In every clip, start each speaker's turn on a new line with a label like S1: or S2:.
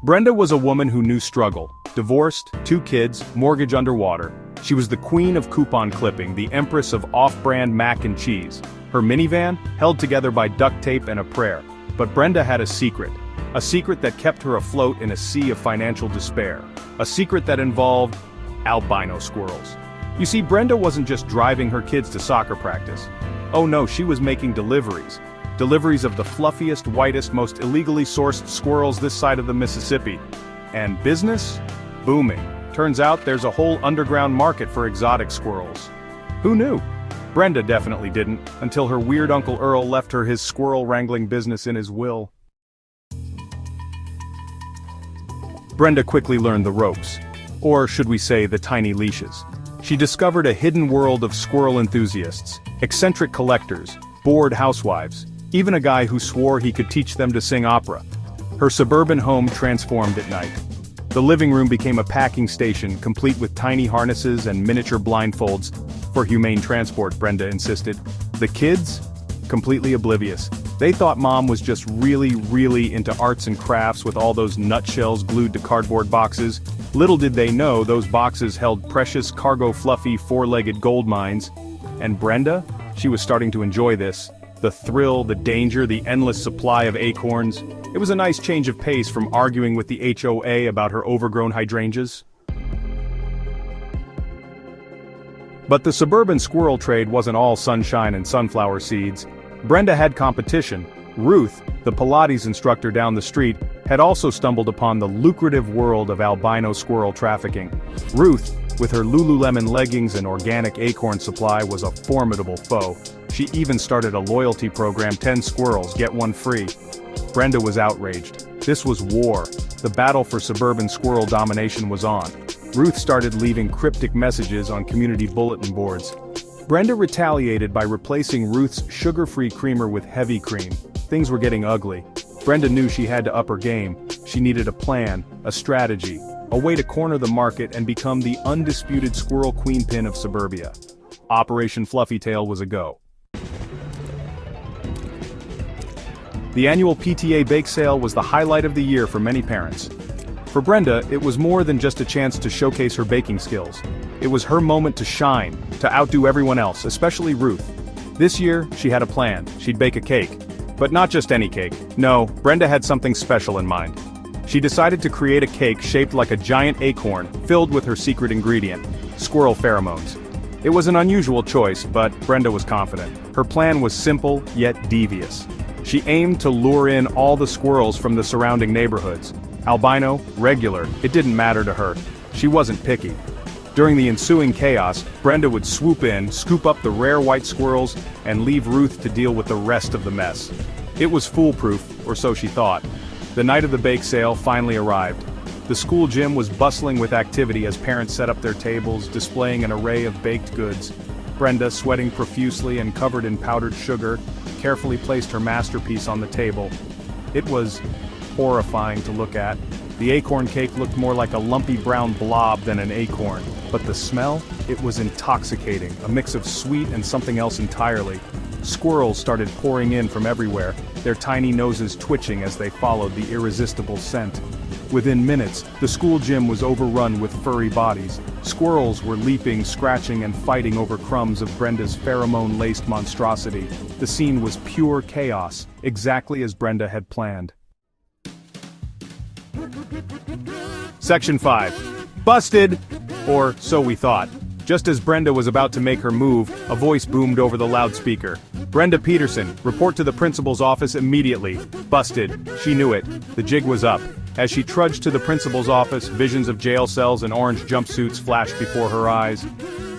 S1: Brenda was a woman who knew struggle. Divorced, 2 kids, mortgage underwater. She was the queen of coupon clipping, the empress of off-brand mac and cheese. Her minivan, held together by duct tape and a prayer. But Brenda had a secret that kept her afloat in a sea of financial despair. A secret that involved albino squirrels. You see, Brenda wasn't just driving her kids to soccer practice. Oh no, she was making deliveries. Deliveries of the fluffiest, whitest, most illegally sourced squirrels this side of the Mississippi. And business? Booming. Turns out there's a whole underground market for exotic squirrels. Who knew? Brenda definitely didn't, until her weird Uncle Earl left her his squirrel wrangling business in his will. Brenda quickly learned the ropes. Or should we say the tiny leashes. She discovered a hidden world of squirrel enthusiasts, eccentric collectors, bored housewives, even a guy who swore he could teach them to sing opera. Her suburban home transformed at night. The living room became a packing station, complete with tiny harnesses and miniature blindfolds, for humane transport, Brenda insisted. The kids? Completely oblivious. They thought mom was just really into arts and crafts with all those nutshells glued to cardboard boxes. Little did they know those boxes held precious cargo fluffy 4-legged gold mines. And Brenda? She was starting to enjoy this. The thrill, the danger, the endless supply of acorns. It was a nice change of pace from arguing with the HOA about her overgrown hydrangeas. But the suburban squirrel trade wasn't all sunshine and sunflower seeds. Brenda had competition. Ruth, the Pilates instructor down the street, had also stumbled upon the lucrative world of albino squirrel trafficking. Ruth, with her Lululemon leggings and organic acorn supply, was a formidable foe. She even started a loyalty program, 10 squirrels, get 1 free. Brenda was outraged. This was war. The battle for suburban squirrel domination was on. Ruth started leaving cryptic messages on community bulletin boards. Brenda retaliated by replacing Ruth's sugar-free creamer with heavy cream. Things were getting ugly. Brenda knew she had to up her game. She needed a plan, a strategy, a way to corner the market and become the undisputed squirrel queenpin of suburbia. Operation Fluffytail was a go. The annual PTA bake sale was the highlight of the year for many parents. For Brenda, it was more than just a chance to showcase her baking skills. It was her moment to shine, to outdo everyone else, especially Ruth. This year, she had a plan. She'd bake a cake. But not just any cake. No, Brenda had something special in mind. She decided to create a cake shaped like a giant acorn, filled with her secret ingredient, squirrel pheromones. It was an unusual choice, but Brenda was confident. Her plan was simple, yet devious. She aimed to lure in all the squirrels from the surrounding neighborhoods. Albino, regular, it didn't matter to her. She wasn't picky. During the ensuing chaos, Brenda would swoop in, scoop up the rare white squirrels, and leave Ruth to deal with the rest of the mess. It was foolproof, or so she thought. The night of the bake sale finally arrived. The school gym was bustling with activity as parents set up their tables, displaying an array of baked goods. Brenda, sweating profusely and covered in powdered sugar, carefully placed her masterpiece on the table. It was horrifying to look at. The acorn cake looked more like a lumpy brown blob than an acorn. But the smell? It was intoxicating, a mix of sweet and something else entirely. Squirrels started pouring in from everywhere, their tiny noses twitching as they followed the irresistible scent. Within minutes, the school gym was overrun with furry bodies. Squirrels were leaping, scratching, and fighting over crumbs of Brenda's pheromone-laced monstrosity. The scene was pure chaos, exactly as Brenda had planned. Section 5. Busted! Or so we thought. Just as Brenda was about to make her move, a voice boomed over the loudspeaker. Brenda Peterson, report to the principal's office immediately. Busted. She knew it. The jig was up. As she trudged to the principal's office, visions of jail cells and orange jumpsuits flashed before her eyes.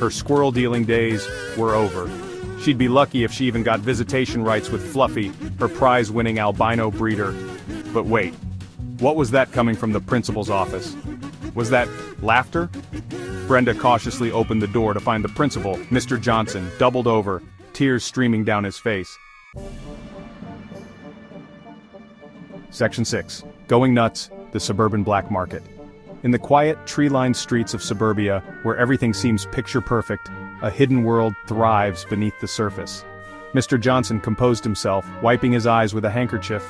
S1: Her squirrel dealing days were over. She'd be lucky if she even got visitation rights with Fluffy, her prize-winning albino breeder. But wait. What was that coming from the principal's office? Was that laughter? Brenda cautiously opened the door to find the principal, Mr. Johnson, doubled over, tears streaming down his face. Section 6. Going Nuts, the Suburban Black Market. In the quiet, tree-lined streets of suburbia, where everything seems picture-perfect, a hidden world thrives beneath the surface. Mr. Johnson composed himself, wiping his eyes with a handkerchief.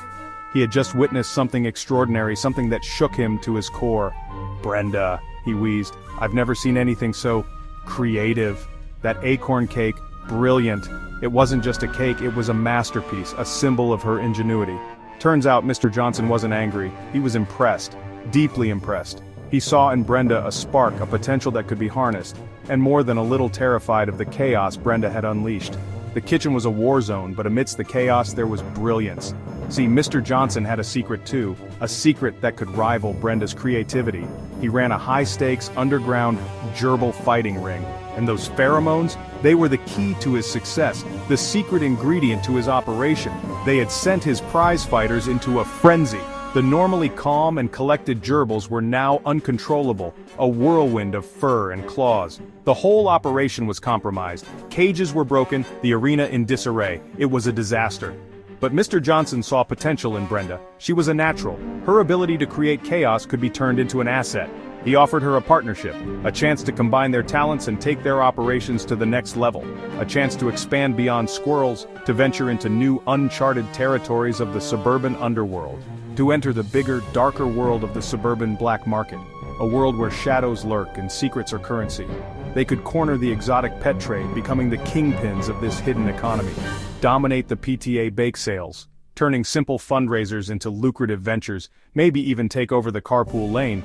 S1: He had just witnessed something extraordinary, something that shook him to his core. "Brenda," he wheezed, "I've never seen anything so creative. That acorn cake, brilliant. It wasn't just a cake, it was a masterpiece, a symbol of her ingenuity." Turns out Mr. Johnson wasn't angry, he was impressed, deeply impressed. He saw in Brenda a spark, a potential that could be harnessed, and more than a little terrified of the chaos Brenda had unleashed. The kitchen was a war zone, but amidst the chaos there was brilliance. See, Mr. Johnson had a secret too, a secret that could rival Brenda's creativity. He ran a high-stakes, underground, gerbil fighting ring, and those pheromones, they were the key to his success, the secret ingredient to his operation. They had sent his prize fighters into a frenzy. The normally calm and collected gerbils were now uncontrollable, a whirlwind of fur and claws. The whole operation was compromised. Cages were broken, the arena in disarray. It was a disaster. But Mr. Johnson saw potential in Brenda. She was a natural. Her ability to create chaos could be turned into an asset. He offered her a partnership, a chance to combine their talents and take their operations to the next level, a chance to expand beyond squirrels, to venture into new uncharted territories of the suburban underworld, to enter the bigger, darker world of the suburban black market, a world where shadows lurk and secrets are currency. They could corner the exotic pet trade, becoming the kingpins of this hidden economy, dominate the PTA bake sales, turning simple fundraisers into lucrative ventures, maybe even take over the carpool lane.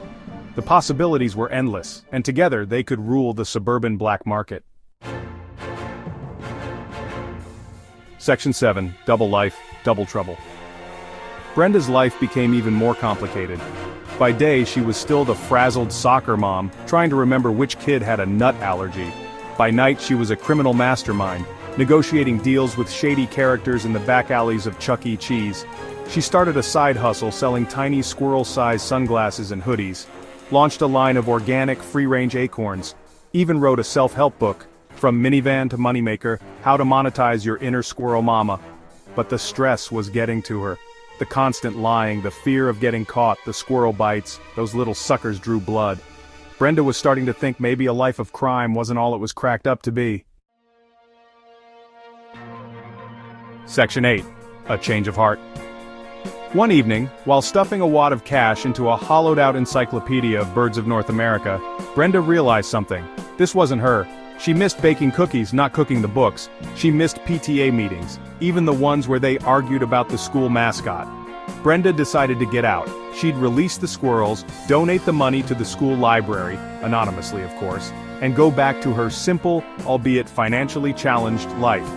S1: The possibilities were endless, and together they could rule the suburban black market. Section 7, Double Life, Double Trouble. Brenda's life became even more complicated. By day she was still the frazzled soccer mom, trying to remember which kid had a nut allergy. By night she was a criminal mastermind, negotiating deals with shady characters in the back alleys of Chuck E. Cheese. She started a side hustle selling tiny squirrel-sized sunglasses and hoodies, launched a line of organic free-range acorns, even wrote a self-help book, From Minivan to Moneymaker, How to Monetize Your Inner Squirrel Mama. But the stress was getting to her. The constant lying, the fear of getting caught, the squirrel bites, those little suckers drew blood. Brenda was starting to think maybe a life of crime wasn't all it was cracked up to be. Section 8. A Change of Heart. One evening, while stuffing a wad of cash into a hollowed-out encyclopedia of birds of North America, Brenda realized something. This wasn't her. She missed baking cookies, not cooking the books. She missed PTA meetings, even the ones where they argued about the school mascot. Brenda decided to get out. She'd release the squirrels, donate the money to the school library, anonymously of course, and go back to her simple, albeit financially challenged, life.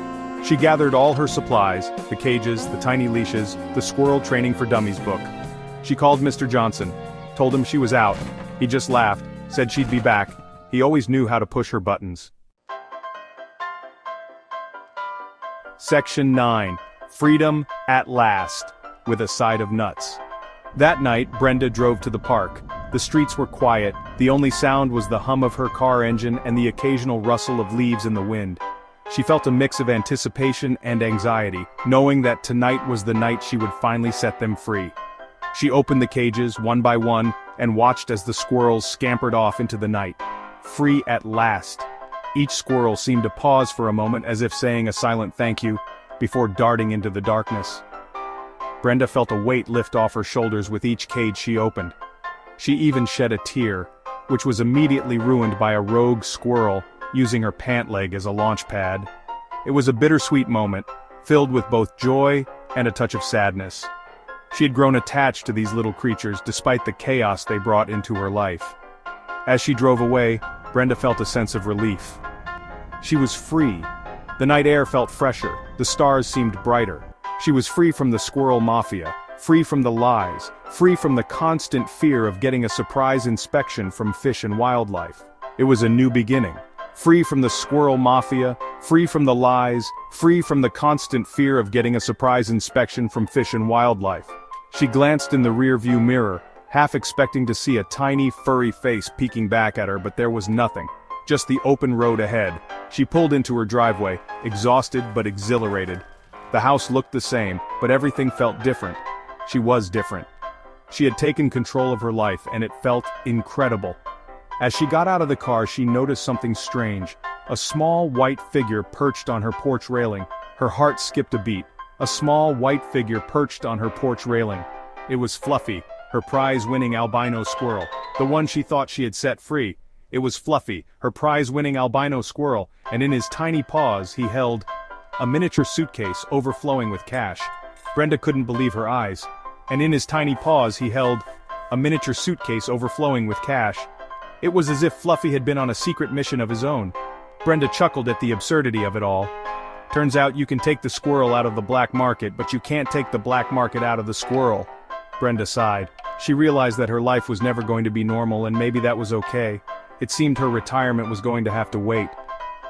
S1: She gathered all her supplies, the cages, the tiny leashes, the Squirrel Training for Dummies book. She called Mr. Johnson, told him she was out. He just laughed, said she'd be back. He always knew how to push her buttons. Section 9. Freedom at last, with a side of nuts. That night, Brenda drove to the park. The streets were quiet, the only sound was the hum of her car engine and the occasional rustle of leaves in the wind. She felt a mix of anticipation and anxiety, knowing that tonight was the night she would finally set them free. She opened the cages one by one and watched as the squirrels scampered off into the night. Free at last. Each squirrel seemed to pause for a moment as if saying a silent thank you, before darting into the darkness. Brenda felt a weight lift off her shoulders with each cage she opened. She even shed a tear, which was immediately ruined by a rogue squirrel using her pant leg as a launch pad. It was a bittersweet moment, filled with both joy and a touch of sadness. She had grown attached to these little creatures despite the chaos they brought into her life. As she drove away, Brenda felt a sense of relief. She was free. The night air felt fresher, the stars seemed brighter. She was free from the squirrel mafia, free from the lies, free from the constant fear of getting a surprise inspection from Fish and Wildlife. It was a new beginning. Free from the squirrel mafia, free from the lies, free from the constant fear of getting a surprise inspection from Fish and Wildlife. She glanced in the rear-view mirror, half expecting to see a tiny, furry face peeking back at her, but there was nothing. Just the open road ahead. She pulled into her driveway, exhausted but exhilarated. The house looked the same, but everything felt different. She was different. She had taken control of her life, and it felt incredible. As she got out of the car, she noticed something strange. A small white figure perched on her porch railing. Her heart skipped a beat. A small, white figure perched on her porch railing. It was Fluffy, her prize-winning albino squirrel, the one she thought she had set free. It was Fluffy, her prize-winning albino squirrel, and in his tiny paws he held a miniature suitcase overflowing with cash. Brenda couldn't believe her eyes. And in his tiny paws he held a miniature suitcase overflowing with cash. It was as if Fluffy had been on a secret mission of his own. Brenda chuckled at the absurdity of it all. Turns out you can take the squirrel out of the black market, but you can't take the black market out of the squirrel. Brenda sighed. She realized that her life was never going to be normal, and maybe that was okay. It seemed her retirement was going to have to wait.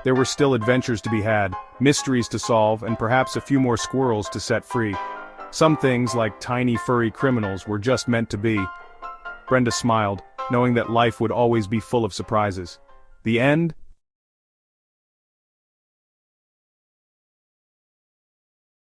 S1: There were still adventures to be had, mysteries to solve, and perhaps a few more squirrels to set free. Some things, like tiny furry criminals, were just meant to be. Brenda smiled, knowing that life would always be full of surprises. The end?